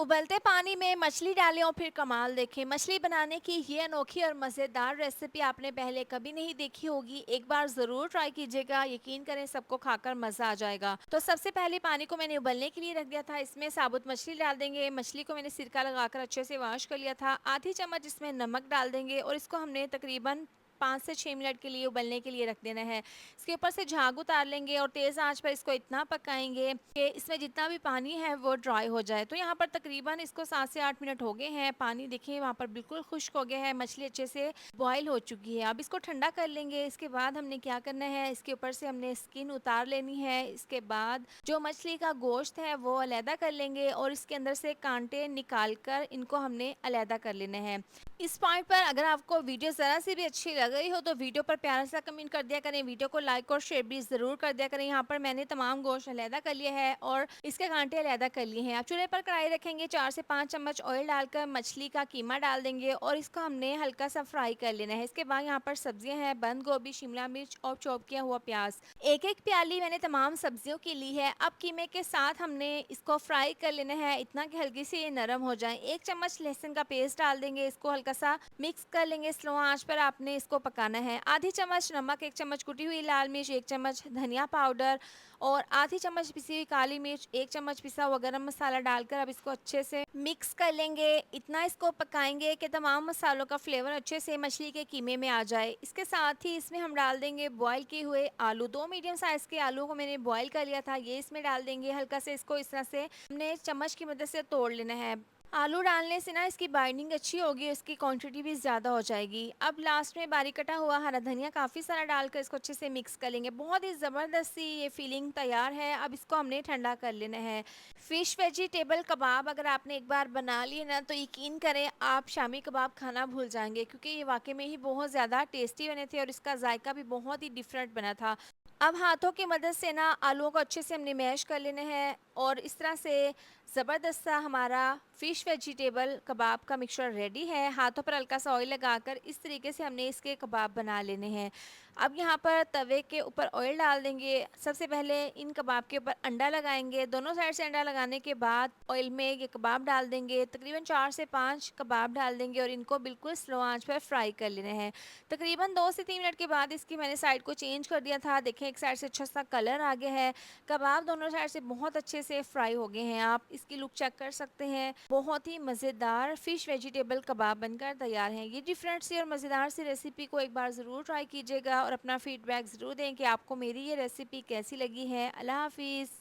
उबलते पानी में मछली डालें और फिर कमाल देखें। मछली बनाने की ये अनोखी और मज़ेदार रेसिपी आपने पहले कभी नहीं देखी होगी। एक बार ज़रूर ट्राई कीजिएगा, यकीन करें सबको खाकर मज़ा आ जाएगा। तो सबसे पहले पानी को मैंने उबलने के लिए रख दिया था। इसमें साबुत मछली डाल देंगे। मछली को मैंने सिरका लगाकर अच्छे से वॉश कर लिया था। आधी चम्मच इसमें नमक डाल देंगे और इसको हमने तकरीबन 5 से 6 मिनट के लिए उबलने के लिए रख देना है। इसके ऊपर से झाग उतार लेंगे और तेज़ आंच पर इसको इतना पकाएंगे कि इसमें जितना भी पानी है वो ड्राई हो जाए। तो यहाँ पर तकरीबन इसको 7 से 8 मिनट हो गए हैं। पानी देखिए वहाँ पर बिल्कुल खुश्क हो गया है, मछली अच्छे से बॉयल हो चुकी है। अब इसको ठंडा कर लेंगे। इसके बाद हमने क्या करना है, इसके ऊपर से हमने स्किन उतार लेनी है। इसके बाद जो मछली का गोश्त है वो अलहदा कर लेंगे और इसके अंदर से कांटे निकाल कर इनको हमने अलहदा कर लेना है। इस पॉइंट पर अगर आपको वीडियो ज़रा सी भी अच्छी लग रही हो तो वीडियो पर प्यारा सा कमेंट कर दिया करें, वीडियो को लाइक और शेयर भी ज़रूर कर दिया करें। यहाँ पर मैंने तमाम गोश्त अलहदा कर लिया है और इसके कांटे अलहदा कर लिए हैं। आप चूल्हे पर कढ़ाई रखेंगे, 4 से 5 चम्मच ऑयल डालकर मछली का कीमा डाल देंगे और इसको हमने हल्का सा फ्राई कर लेना है। इसके बाद यहाँ पर सब्जियां हैं, बंद गोभी, शिमला मिर्च और चॉप किया हुआ प्याज। एक एक प्याली मैंने तमाम सब्जियों की ली है। अब कीमे के साथ हमने इसको फ्राई कर लेना है इतना कि हल्की सी ये नरम हो जाए। 1 चम्मच लहसुन का पेस्ट डाल देंगे, इसको हल्का सा मिक्स कर लेंगे। स्लो आंच पर आपने इसको पकाना है। आधी चम्मच नमक, 1 चम्मच कुटी हुई लाल मिर्च, 1 चम्मच धनिया पाउडर और आधी चम्मच पिसी हुई काली मिर्च, 1 चम्मच पिसा हुआ गरम मसाला डालकर अब इसको अच्छे से मिक्स कर लेंगे। इतना इसको पकाएंगे कि तमाम मसालों का फ्लेवर अच्छे से मछली के कीमे में आ जाए। इसके साथ ही इसमें हम डाल देंगे बॉईल किए हुए आलू। 2 मीडियम साइज़ के आलू को मैंने बॉईल कर लिया था, ये इसमें डाल देंगे। हल्का से इसको इस तरह से हमने चम्मच की मदद से तोड़ लेना है। आलू डालने से ना इसकी बाइंडिंग अच्छी होगी, इसकी क्वांटिटी भी ज़्यादा हो जाएगी। अब लास्ट में बारीक कटा हुआ हरा धनिया काफ़ी सारा डालकर इसको अच्छे से मिक्स कर लेंगे। बहुत ही ज़बरदस्त सी ये फीलिंग तैयार है। अब इसको हमने ठंडा कर लेना है। फ़िश वेजिटेबल कबाब अगर आपने एक बार बना लिए ना तो यकीन करें आप शामी कबाब खाना भूल जाएंगे, क्योंकि ये वाकई में ही बहुत ज़्यादा टेस्टी बने थे और इसका जायका भी बहुत ही डिफरेंट बना था। अब हाथों की मदद से ना आलूओं को अच्छे से हमने मैश कर लेना है और इस तरह से ज़बरदस्त सा हमारा फ़िश वेजिटेबल कबाब का मिक्सचर रेडी है। हाथों पर हल्का सा ऑयल लगाकर इस तरीके से हमने इसके कबाब बना लेने हैं। अब यहाँ पर तवे के ऊपर ऑयल डाल देंगे। सबसे पहले इन कबाब के ऊपर अंडा लगाएंगे। दोनों साइड से अंडा लगाने के बाद ऑयल में ये कबाब डाल देंगे। तकरीबन 4 से 5 कबाब डाल देंगे और इनको बिल्कुल स्लो आंच पर फ्राई कर लेना है। तकरीबन 2 से 3 मिनट के बाद इसकी मैंने साइड को चेंज कर दिया था। देखें एक साइड से अच्छा सा कलर आ गया है। कबाब दोनों साइड से बहुत अच्छे से फ्राई हो गए हैं। आप इसकी लुक चेक कर सकते हैं। बहुत ही मज़ेदार फ़िश वेजिटेबल कबाब बनकर तैयार हैं। ये डिफरेंट सी और मज़ेदार सी रेसिपी को एक बार ज़रूर ट्राई कीजिएगा और अपना फीडबैक ज़रूर दें कि आपको मेरी ये रेसिपी कैसी लगी है। अल्लाह हाफ़िज़।